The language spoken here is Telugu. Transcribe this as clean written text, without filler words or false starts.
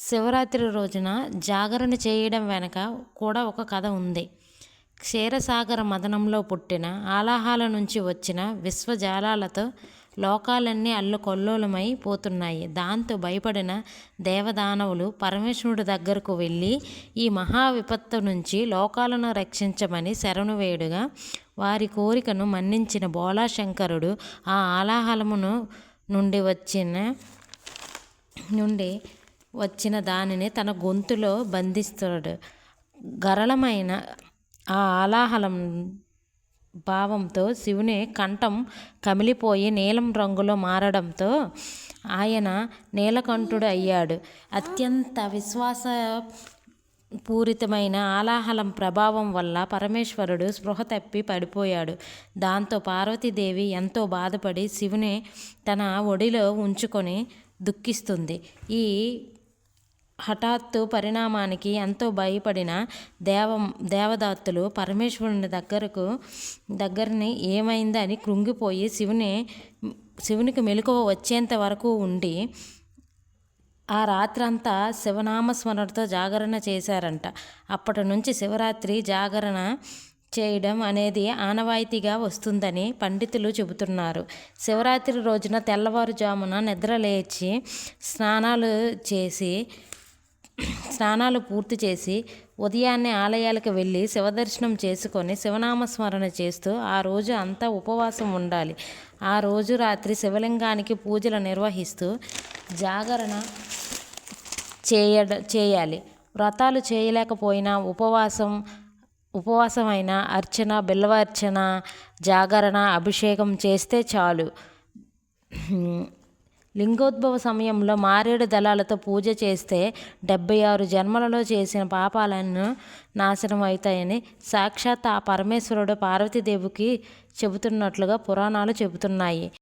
శివరాత్రి రోజున జాగరణ చేయడం వెనక కూడా ఒక కథ ఉంది. క్షీరసాగర మథనంలో పుట్టిన ఆలాహాల నుంచి వచ్చిన విశ్వజాలాలతో లోకాలన్నీ అల్లకల్లోలమై పోతున్నాయి. దాంతో భయపడిన దేవదానవులు పరమేశ్వరుడి దగ్గరకు వెళ్ళి ఈ మహా విపత్తు నుంచి లోకాలను రక్షించమని శరణు వేడుగా వారి కోరికను మన్నించిన బోళాశంకరుడు ఆ ఆలాహలమును నుండి వచ్చిన దానిని తన గొంతులో బంధిస్తాడు. గరళమైన ఆ ఆలాహలం భావంతో శివుని కంఠం కమిలిపోయి నీలం రంగులో మారడంతో ఆయన నీలకంఠుడు అయ్యాడు. అత్యంత విశ్వాసపూరితమైన ఆలాహలం ప్రభావం వల్ల పరమేశ్వరుడు స్పృహ తప్పి పడిపోయాడు. దాంతో పార్వతీదేవి ఎంతో బాధపడి శివుని తన ఒడిలో ఉంచుకొని దుఃఖిస్తుంది. ఈ హఠాత్తు పరిణామానికి ఎంతో భయపడిన దేవదత్తులు పరమేశ్వరుని దగ్గరని ఏమైందని కృంగిపోయి శివునికి మెలకువ వచ్చేంత వరకు ఉండి ఆ రాత్రంతా శివనామస్మరణతో జాగరణ చేశారంట. అప్పటి నుంచి శివరాత్రి జాగరణ చేయడం అనేది ఆనవాయితీగా వస్తుందని పండితులు చెబుతున్నారు. శివరాత్రి రోజున తెల్లవారుజామున నిద్ర లేచి స్నానాలు పూర్తి చేసి ఉదయాన్నే ఆలయాలకు వెళ్ళి శివదర్శనం చేసుకొని శివనామస్మరణ చేస్తూ ఆ రోజు అంతా ఉపవాసం ఉండాలి. ఆ రోజు రాత్రి శివలింగానికి పూజలు నిర్వహిస్తూ జాగరణ చేయాలి. వ్రతాలు చేయలేకపోయినా ఉపవాసమైన అర్చన, బిల్వార్చన, జాగరణ, అభిషేకం చేస్తే చాలు. లింగోద్భవ సమయంలో మారేడు దళాలతో పూజ చేస్తే 76 జన్మలలో చేసిన పాపాలను నాశనం అవుతాయని సాక్షాత్ ఆ పరమేశ్వరుడు పార్వతీదేవికి చెబుతున్నట్లుగా పురాణాలు చెబుతున్నాయి.